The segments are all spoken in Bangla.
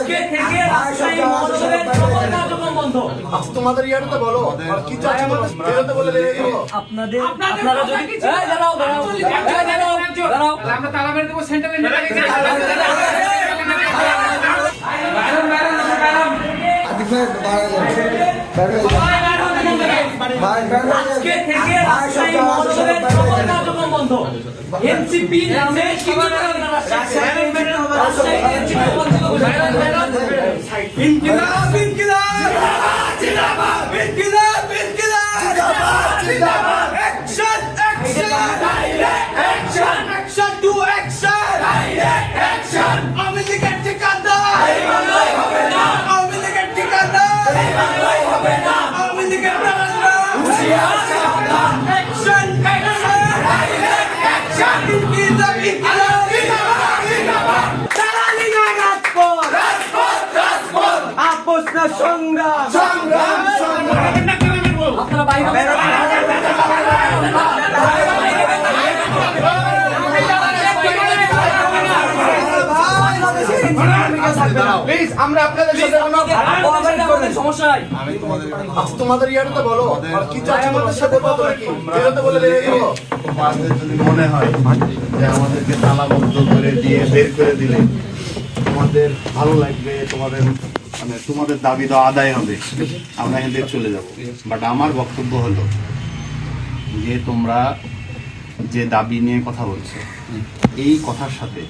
আজকে থেকে রাজশাহী মহানগরের সকল কার্যক্রম বন্ধ। তোমাদের ইয়ারে তো বলো আর কি চাই আমাদের বেরোতে বলে বেরিয়ে দেবো। আপনারা যদি দাঁড়াও আমরা তালা মেরে দেবো সেন্টারে আজকে থেকে রাজশাহী মহানগরের সকল কার্যক্রম বন্ধ। এনসিপি আমরা আপনাদের সমস্যা নাই। তোমাদের ইয়ারে তো বলো আর কি চাই আমাদের সাথে কথা কি বেরোতে বলে বেরিয়ে দেবো। তোমাদের যদি মনে হয় যে আমাদেরকে তালাবদ্ধ করে দিয়ে বের করে দিলে তোমাদের ভালো লাগবে, তোমাদের মানে তোমাদের দাবি তো আদায় হবে, আমরা এখান থেকে চলে যাব। বাট আমার বক্তব্য হলো যে তোমরা যে দাবি নিয়ে কথা বলছো এই কথার সাথে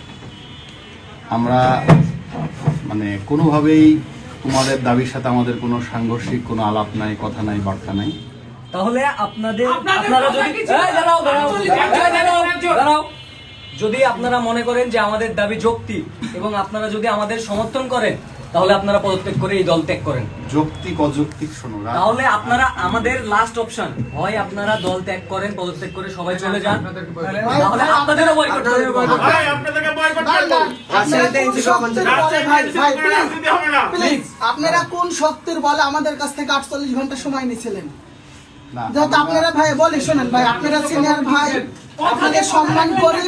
আমরা মানে কোনোভাবেই তোমাদের দাবির সাথে আমাদের কোনো সাংঘর্ষিক কোনো আলাপ নাই, কথা নাই, বার্তা নাই। তাহলে আপনারা যদি আপনারা মনে করেন যে আমাদের দাবি যৌক্তিক এবং আপনারা যদি আমাদের সমর্থন করেন তাহলে আপনারা পদত্যাগ করে এই দল ত্যাগ করেন। যৌক্তিক অযৌক্তিক শোনো, তাহলে আপনারা আমাদের লাস্ট অপশন হয় আপনারা দল ত্যাগ করেন, পদত্যাগ করে সবাই চলে যান, তাহলে আপনাদেরও বয়কট করতে হবে। আপনারা কোন শক্তির বলে আমাদের কাছ থেকে 48 ঘন্টা সময় নিয়েছিলেন? না, যেহেতু আপনারা ভাই বলে শোনেন ভাই, আপনারা সিনিয়র ভাই, আপনাদের সম্মান করি।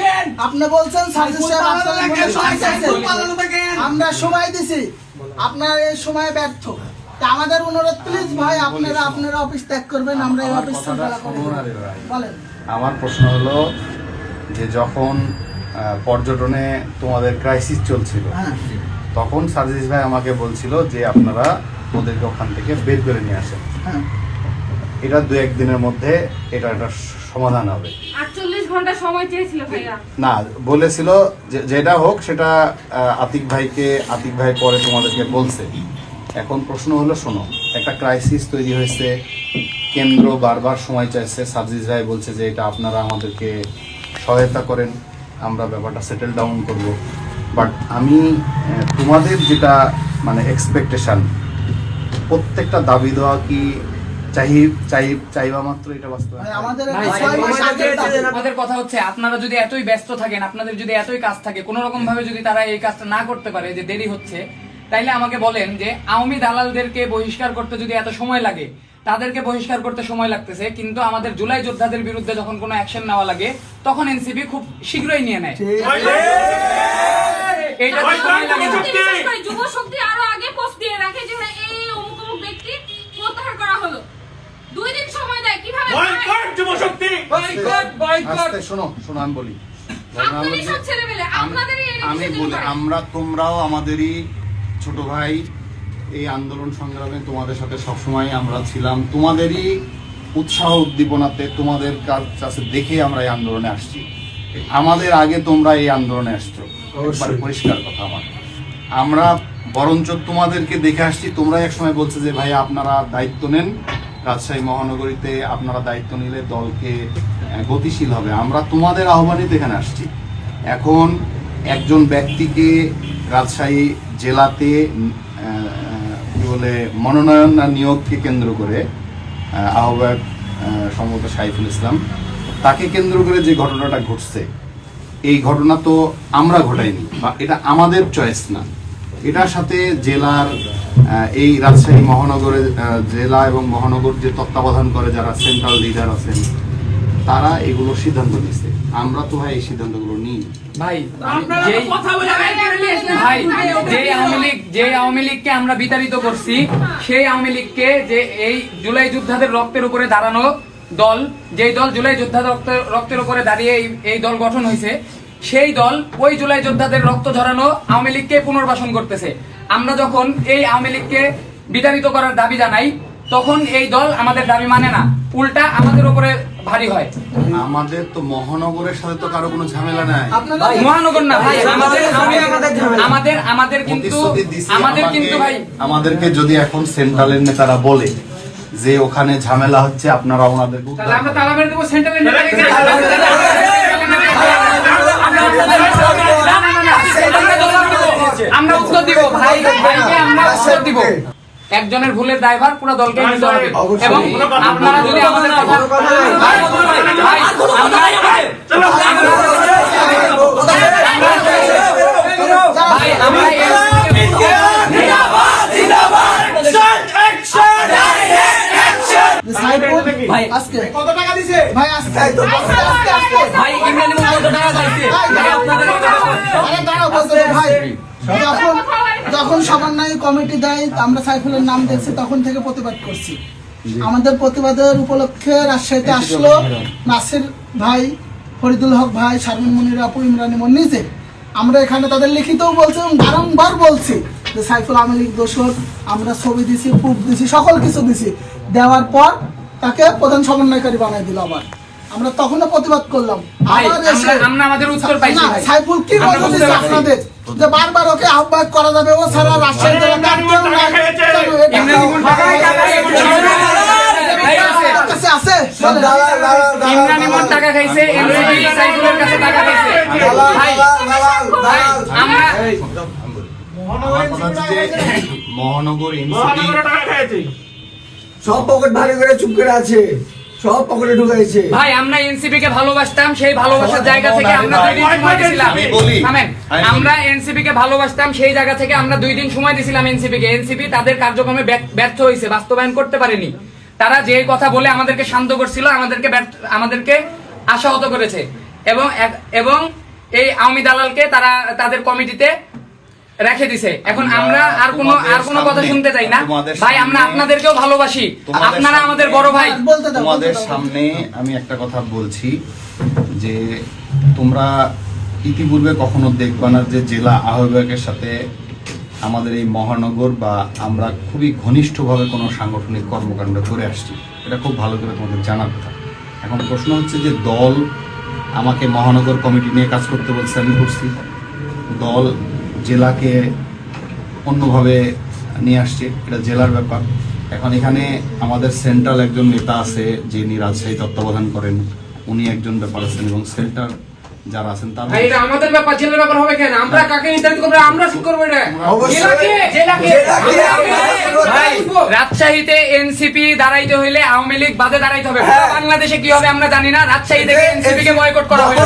আপনি বলছেন সার্জিস সাহেব 48 ঘন্টা সময় চাইছেন, আমরা সময় দিছি, আপনারা এই সময় ব্যর্থ। তা আমাদের অনুরোধ প্লিজ ভাই আপনারা অফিস ত্যাগ করবেন, আমরা এই অফিস বলেন। আমার প্রশ্ন হলো যে যখন পর্যটনে তোমাদের ক্রাইসিস চলছিল তখন সার্জিস ভাই আমাকে বলছিল যে আপনারা ওদেরকে ওখান থেকে বের করে নিয়ে আসেন, এটা 2-1 দিনের মধ্যে এটা একটা সমাধান হবে। 48 ঘন্টা সময় চেয়েছিল ভাইয়া। না, বলেছিল যেটা হোক সেটা আতিক ভাই পরে তোমাদেরকে বলছে। এখন প্রশ্ন হলো শোনো, একটা ক্রাইসিস তৈরি হয়েছে, কেন্দ্র বারবার সময় চাইছে, সার্জিস ভাই বলছে যে এটা আপনারা আমাদেরকে সহায়তা করেন, আমরা ব্যাপারটা সেটেল ডাউন করব। বাট আমি তোমাদের যেটা মানে এক্সপেকটেশন, প্রত্যেকটা দাবি দেওয়া কি চাইবা মাত্র এটা বাস্তবায়ন? আমাদের কথা হচ্ছে আপনারা যদি এতই ব্যস্ত থাকেন, আপনাদের যদি এতই কাজ থাকে, কোন রকম ভাবে যদি তারা এই কাজটা না করতে পারে, যে দেরি হচ্ছে, তাইলে আমাকে বলেন যে আওয়ামী দালালদেরকে বহিষ্কার করতে যদি এত সময় লাগে, তাদেরকে বহিষ্কার করতে সময় লাগতেছে, কিন্তু আমাদের জুলাই যোদ্ধাদের বিরুদ্ধে যখন কোনো অ্যাকশন নেওয়া লাগে তখন এনসিপি খুব শীঘ্রই নিয়ে নেয়। এইটা সময় লাগে না। যুব শক্তি আরো আগে পোস্ট দিয়ে রাখে যে এই অমুক অমুক ব্যক্তি প্রত্যাহার করা হলো, 2 দিন সময় দেয়। কিভাবে বয়কট যুব শক্তি বয়কট? শোনো আমি বলি, আপনাদের সব ছেলেমেলে আপনাদেরই আমি বলি, তোমরাও আমাদেরই ছোট ভাই, এই আন্দোলন সংগ্রামে তোমাদের সাথে সবসময় আমরা ছিলাম, তোমাদেরই উৎসাহ উদ্দীপনাতে তোমাদের কাছে দেখে আমরা এই আন্দোলনে আসছি। আমাদের আগে তোমরা এই আন্দোলনে আসছো, একবার পরিষ্কার কথা আমার। আমরা বরঞ্চ তোমাদেরকে দেখে আসছি, তোমরা একসময় বলছে যে ভাই আপনারা দায়িত্ব নেন, রাজশাহী মহানগরীতে আপনারা দায়িত্ব নিলে দলকে গতিশীল হবে। আমরা তোমাদের আহ্বানিত এখানে আসছি। এখন একজন ব্যক্তিকে রাজশাহী জেলাতে কি বলে মনোনয়ন না নিয়োগকে কেন্দ্র করে আহ্বায়ক সম্ভবত সাইফুল ইসলাম, তাকে কেন্দ্র করে যে ঘটনাটা ঘটছে, এই ঘটনা তো আমরা ঘটাইনি বা এটা আমাদের চয়েস না। এটার সাথে জেলার এই রাজশাহী মহানগরের জেলা এবং মহানগর যে তত্ত্বাবধান করে যারা সেন্ট্রাল লিডার আছেন, তারা এগুলো সিদ্ধান্ত নিচ্ছে। আমরা তো ভাই এই সিদ্ধান্তগুলো নিই। ভাই যে আওয়ামী লীগকে আমরা বিতাড়িত করছি, সেই আওয়ামী লীগকে, যে এই জুলাই যোদ্ধাদের রক্তের উপরে দাঁড়ানো দল, যেই দল জুলাই যোদ্ধাদের রক্তের উপরে দাঁড়িয়ে এই দল গঠন হয়েছে, সেই দল ওই জুলাই যোদ্ধাদের রক্ত ঝরানো আওয়ামী লীগকে পুনর্বাসন করতেছে। আমরা যখন এই আওয়ামী লীগকে বিতাড়িত করার দাবি জানাই, তখন এই দল আমাদের দাবি মানে না, উল্টা আমাদের উপরে ভারী হয়। আমাদের তো মহানগরের সাথে তো কারো কোনো ঝামেলা নাই। আপনারা মহানগর না ভাই, আমাদের কিন্তু প্রতিশ্রুতি দিছি ভাই, আমাদেরকে যদি এখন সেন্ট্রালের নেতারা বলে যে ওখানে ঝামেলা হচ্ছে, আপনারা ওনাদেরকে তাহলে আমরা তালা মেরে দেবো সেন্ট্রালের নেতাকে। আমরা উত্তর দিব ভাই, ভাইকে আমরা উত্তর দিব। একজনের ভুলের দায়ভার পুরো দলকে নিতে হবে, এবং আপনারা যদি আমাদের কথা ভাই, আমরা সাইফুল ভাই, আজকে কত টাকা দিছে? ভাই আজকে আজকে ভাই ইমরান ইমাম কত টাকা চাইছে? ভাই আপনাদের আরে দাঁড়াও বলতে দে ভাই। যখন সমন্বয় কমিটি দেয়, আমরা সাইফুলের নাম দেখছি, তখন থেকে প্রতিবাদ করছি। আমাদের প্রতিবাদের উপলক্ষে রাজশাহীতে আসলো নাসির ভাই, ফরিদুল হক ভাই, শারমিন মুনির আপু, ইমরান ইমন নিজে। আমরা এখানে তাদের লিখিতও বলছি এবং বারংবার বলছি যে সাইফুল আওয়ামী লীগ দোষর। আমরা ছবি দিছি, প্রুফ দিছি, সকল কিছু দিছি। দেওয়ার পর তাকে প্রধান সমন্বয়কারী বানাই দিল আবার। আমরা তখনও প্রতিবাদ করলাম। ভাই, আবার এসে আমরা আমাদের উত্তর পাইছি না, ভাই। সাইফুল কি আমরা বলতে বুঝতে দিচ্ছে পারছি। আপনাদের যে বারবার ওকে আহ্বায়ক করা যাবে, ও ছাড়া রাজশাহী জেলা তার কেউ নাই। কেন এটা ইমরান ইমন টাকা কাছে আছে? ইমরান ইমন টাকা খাইছে, এনসিপি সাইফুলের কাছে টাকা খাইছে। ভাই, ভাই, আমরা আমার কথা হচ্ছে যে মহানগর এনসিপি সব পকেট ভারী করে চুপ করে আছে, সব পকেটে ঢুকাইছে। ভাই, আমরা এনসিপি কে ভালোবাসতাম, সেই ভালোবাসার জায়গা থেকে আমরা 2 দিন সময় দিছিলাম। আমি বলি। থামেন। আমরা এনসিপি কে ভালোবাসতাম, সেই জায়গা থেকে আমরা 2 দিন সময় দিছিলাম এনসিপি কে। এনসিপি তাদের কার্যক্রমে ব্যর্থ হয়েছে, বাস্তবায়ন করতে পারেনি। তারা যে কথা বলে আমাদেরকে শান্ত করছিল, আমাদেরকে আশাহত করেছে, এবং এই আওয়ামী দালালকে তারা তাদের কমিটিতে রেখে দিছে। এখন আমরা আর কোনো কথা শুনতে চাই না ভাই। আমরা আপনাদেরকেও ভালোবাসি, আপনারা আমাদের বড় ভাই। বলতে দাও, তোমাদের বলতে দাও। সামনে আমি একটা কথা বলছি যে তোমরা ইতিপূর্বে কখনো দেখবা না যে জেলা আহ্বায়কের সাথে আমাদের এই মহানগর বা আমরা খুবই ঘনিষ্ঠভাবে কোনো সাংগঠনিক কর্মকাণ্ড করে আসছি। এটা খুব ভালো করে তোমাদের জানার কথা। এখন প্রশ্ন হচ্ছে যে দল আমাকে মহানগর কমিটি নিয়ে কাজ করতে বলছে, আমি করছি। দল জেলাকে অন্যভাবে নিয়ে আসছে, এটা জেলার ব্যাপার। এখন এখানে আমাদের সেন্ট্রাল একজন নেতা আছে যিনি রাজশাহী তত্ত্বাবধান করেন, উনি একজন ব্যাপার আছেন, এবং সেন্টার যারা আছেন তারা ভাই, এটা আমাদের ব্যাপার, জেলার ব্যাপার হবে কেন? আমরা কাকে নির্ধারিত করবো? আমরা ঠিক করবো এটা। জেলাকে। ভাই, রাজশাহীতে এনসিপি দাঁড়াইতে হইলে আওয়ামী লীগ বাদে দাঁড়াইতে হবে। বাংলাদেশে কি হবে আমরা জানি না। রাজশাহী থেকে এনসিপি কে বয়কট করা হবে।